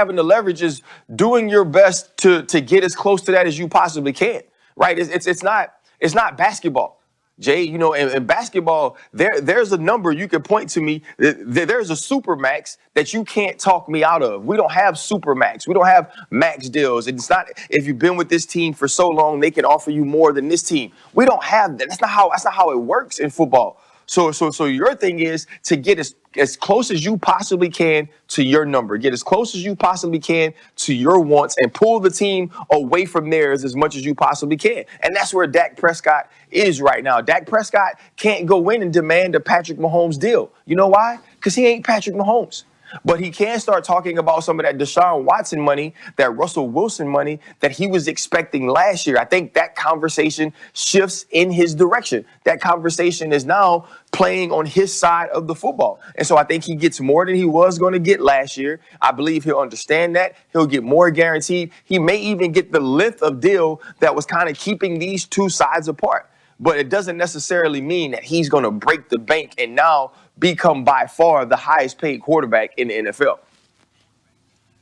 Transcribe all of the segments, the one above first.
having the leverage is doing your best to get as close to that as you possibly can, right? It's not basketball. Jay, in basketball, there's a number you can point to me. There's a super max that you can't talk me out of. We don't have super max. We don't have max deals. It's not, if you've been with this team for so long, they can offer you more than this team. We don't have that. That's not how it works in football. So your thing is to get as close as you possibly can to your number. Get as close as you possibly can to your wants and pull the team away from theirs as much as you possibly can. And that's where Dak Prescott is right now. Dak Prescott can't go in and demand a Patrick Mahomes deal. You know why? Because he ain't Patrick Mahomes. But he can start talking about some of that Deshaun Watson money, that Russell Wilson money that he was expecting last year. I think that conversation shifts in his direction. That conversation is now playing on his side of the football. And so I think he gets more than he was going to get last year. I believe he'll understand that. He'll get more guaranteed. He may even get the length of deal that was kind of keeping these two sides apart. But it doesn't necessarily mean that he's going to break the bank and now become by far the highest paid quarterback in the NFL.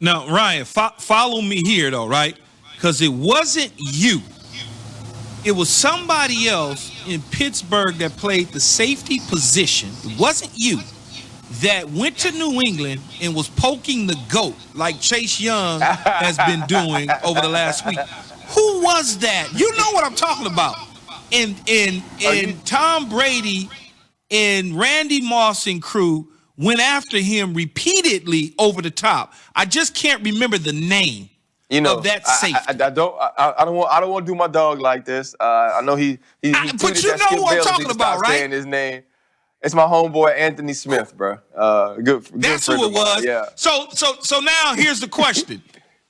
Now, Ryan, follow me here, though, right? Because it wasn't you. It was somebody else in Pittsburgh that played the safety position. It wasn't you that went to New England and was poking the GOAT like Chase Young has been doing over the last week. Who was that? You know what I'm talking about. And Tom Brady and Randy Moss and crew went after him repeatedly over the top. I just can't remember the name of that safety. I don't want to do my dog like this. I know he but you know what I'm talking about, right? Saying his name. It's my homeboy Anthony Smith, bro. Good. That's who it was. Yeah. So now here's the question: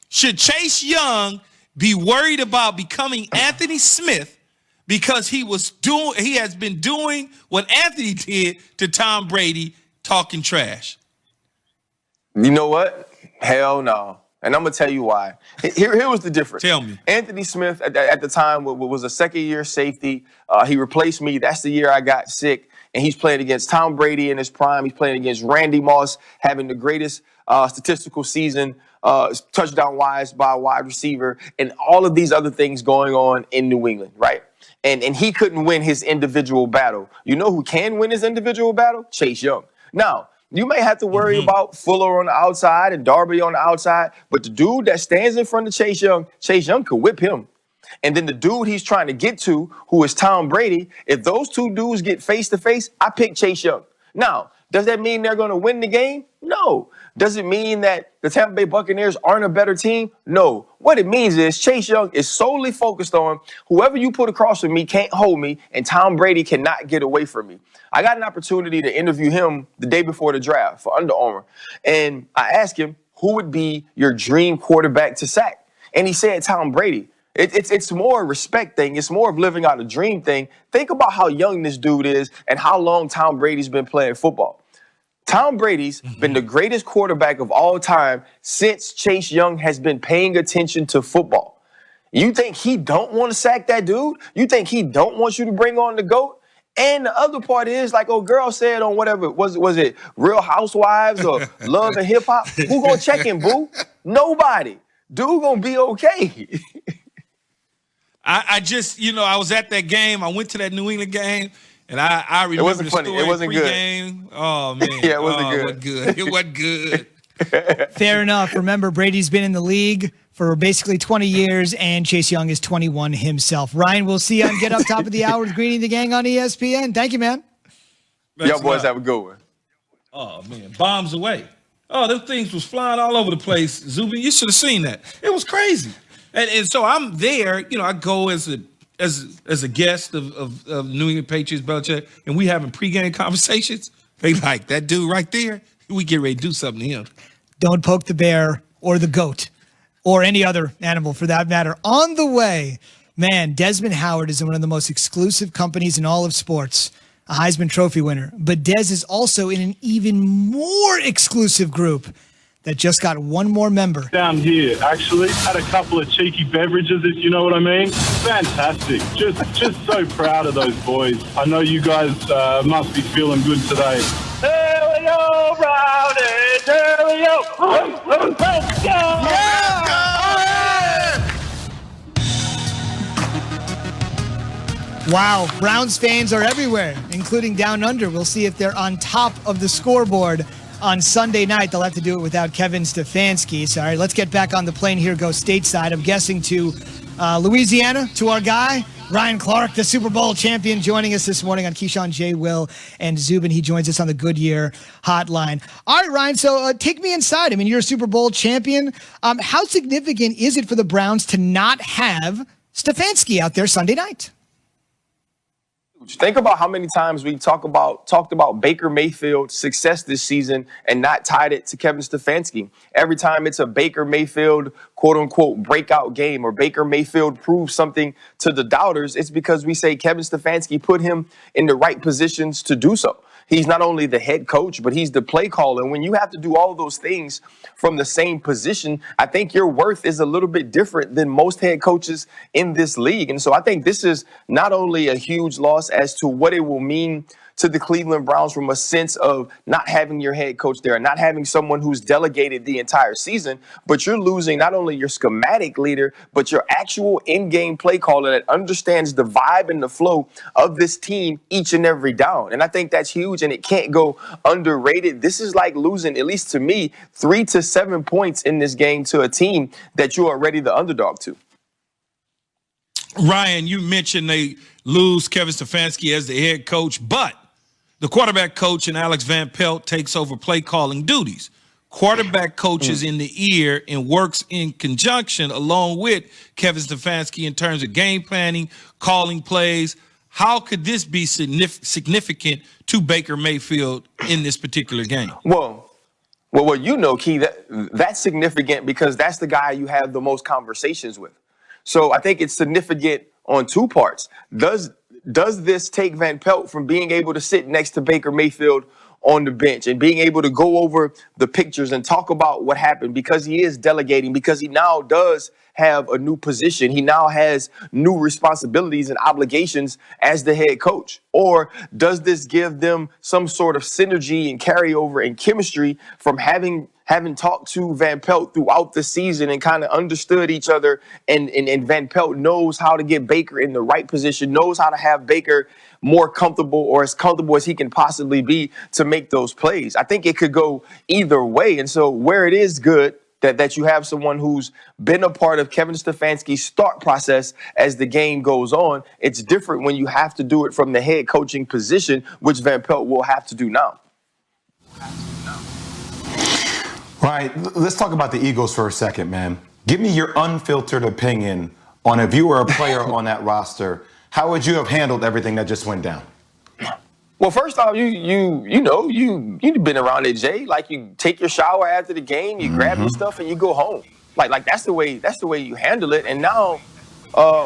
should Chase Young be worried about becoming Anthony Smith? Because he has been doing what Anthony did to Tom Brady, talking trash. You know what? Hell no. And I'm going to tell you why. Here was the difference. Tell me. Anthony Smith, at the time, was a second-year safety. He replaced me. That's the year I got sick. And he's playing against Tom Brady in his prime. He's playing against Randy Moss, having the greatest statistical season, touchdown-wise by a wide receiver, and all of these other things going on in New England, right? And he couldn't win his individual battle. You know who can win his individual battle? Chase Young. Now, you may have to worry about Fuller on the outside and Darby on the outside, but the dude that stands in front of Chase Young could whip him. And then the dude he's trying to get to, who is Tom Brady, if those two dudes get face-to-face, I pick Chase Young. Now, does that mean they're going to win the game? No. Does it mean that the Tampa Bay Buccaneers aren't a better team? No. What it means is Chase Young is solely focused on whoever you put across from me can't hold me, and Tom Brady cannot get away from me. I got an opportunity to interview him the day before the draft for Under Armour, and I asked him, who would be your dream quarterback to sack? And he said Tom Brady. It's more a respect thing. It's more of living out a dream thing. Think about how young this dude is and how long Tom Brady's been playing football. Tom Brady's been the greatest quarterback of all time since Chase Young has been paying attention to football. You think he don't want to sack that dude? You think he don't want you to bring on the GOAT? And the other part is, like old girl said on whatever, was it Real Housewives or Love and Hip Hop? Who gonna check him, boo? Nobody. Dude gonna be okay. I just, I was at that game. I went to that New England game, and I remember it wasn't the funny. story It wasn't pre-game. good. Oh, man. Yeah, it wasn't good. It wasn't good. Fair enough. Remember, Brady's been in the league for basically 20 years, and Chase Young is 21 himself. Ryan, we'll see you on Get Up Top of the Hour with Greeny the Gang on ESPN. Thank you, man. Y'all boys have a good one. Oh, man. Bombs away. Oh, those things was flying all over the place. Zubin, you should have seen that. It was crazy. And so I'm there, I go as a guest of New England Patriots, Belichick, and we having pregame conversations. They like, that dude right there, we get ready to do something to him. Don't poke the bear or the goat or any other animal for that matter. On the way, man, Desmond Howard is in one of the most exclusive companies in all of sports, a Heisman Trophy winner. But Dez is also in an even more exclusive group that just got one more member. Down here, actually. Had a couple of cheeky beverages, if you know what I mean. Fantastic. Just so proud of those boys. I know you guys must be feeling good today. Antonio Brown, Antonio. Let's go! Wow, Browns fans are everywhere, including down under. We'll see if they're on top of the scoreboard on Sunday night. They'll have to do it without Kevin Stefanski. So, all right, let's get back on the plane here, go stateside. I'm guessing to Louisiana, to our guy, Ryan Clark, the Super Bowl champion, joining us this morning on Keyshawn, J. Will, and Zubin. He joins us on the Goodyear hotline. All right, Ryan, so take me inside. I mean, you're a Super Bowl champion. How significant is it for the Browns to not have Stefanski out there Sunday night? Think about how many times we talked about Baker Mayfield's success this season and not tied it to Kevin Stefanski. Every time it's a Baker Mayfield quote-unquote breakout game or Baker Mayfield proves something to the doubters, it's because we say Kevin Stefanski put him in the right positions to do so. He's not only the head coach, but he's the play caller. And when you have to do all of those things from the same position, I think your worth is a little bit different than most head coaches in this league. And so I think this is not only a huge loss as to what it will mean to the Cleveland Browns from a sense of not having your head coach there, not having someone who's delegated the entire season, but you're losing not only your schematic leader, but your actual in-game play caller that understands the vibe and the flow of this team each and every down. And I think that's huge, and it can't go underrated. This is like losing, at least to me, 3 to 7 points in this game to a team that you are already the underdog to. Ryan, you mentioned they lose Kevin Stefanski as the head coach, but the quarterback coach and Alex Van Pelt takes over play calling duties. Quarterback coach is in the ear and works in conjunction along with Kevin Stefanski in terms of game planning, calling plays. How could this be significant to Baker Mayfield in this particular game? Well, you know, Key, that's significant because that's the guy you have the most conversations with. So I think it's significant on two parts. Does this take Van Pelt from being able to sit next to Baker Mayfield on the bench and being able to go over the pictures and talk about what happened, because he is delegating, because he now does have a new position. He now has new responsibilities and obligations as the head coach? Or does this give them some sort of synergy and carryover and chemistry from having talked to Van Pelt throughout the season and kind of understood each other, and Van Pelt knows how to get Baker in the right position, knows how to have Baker more comfortable or as comfortable as he can possibly be to make those plays? I think it could go either way. And so where it is good that you have someone who's been a part of Kevin Stefanski's thought process as the game goes on, it's different when you have to do it from the head coaching position, which Van Pelt will have to do now. Right, let's talk about the Eagles for a second, man. Give me your unfiltered opinion on if you were a player on that roster. How would you have handled everything that just went down? Well, first off, you've been around it, Jay. Like, you take your shower after the game, you grab your stuff, and you go home. Like that's the way you handle it. And now,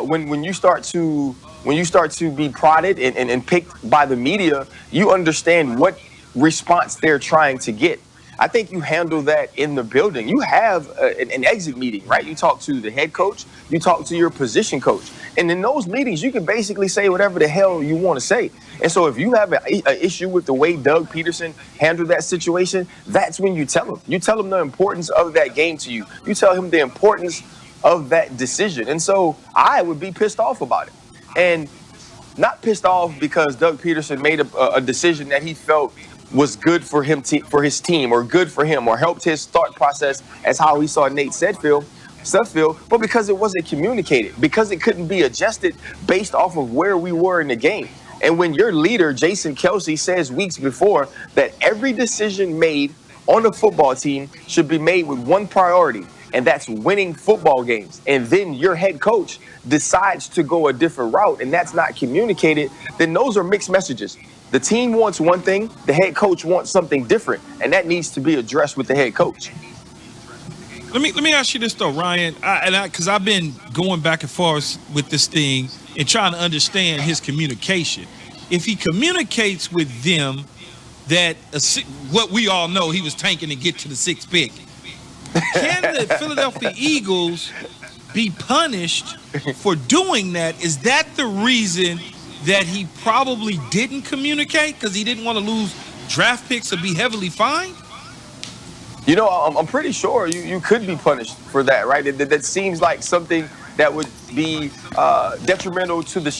when you start to be prodded and picked by the media, you understand what response they're trying to get. I think you handle that in the building. You have an exit meeting, right? You talk to the head coach, you talk to your position coach. And in those meetings, you can basically say whatever the hell you want to say. And so if you have an issue with the way Doug Peterson handled that situation, that's when you tell him. You tell him the importance of that game to you. You tell him the importance of that decision. And so I would be pissed off about it. And not pissed off because Doug Peterson made a decision that he felt was good for him, for his team, or good for him, or helped his thought process as how he saw Nate Sudfeld, but because it wasn't communicated, because it couldn't be adjusted based off of where we were in the game. And when your leader, Jason Kelce, says weeks before that every decision made on the football team should be made with one priority, and that's winning football games, and then your head coach decides to go a different route, and that's not communicated, then those are mixed messages. The team wants one thing, the head coach wants something different, and that needs to be addressed with the head coach. Let me ask you this though, Ryan, because I've been going back and forth with this thing and trying to understand his communication. If he communicates with them that what we all know, he was tanking to get to the 6th pick, can the Philadelphia Eagles be punished for doing that? Is that the reason that he probably didn't communicate, because he didn't want to lose draft picks will be heavily fined? You know, I'm pretty sure you could be punished for that, right? That seems like something that would be detrimental to the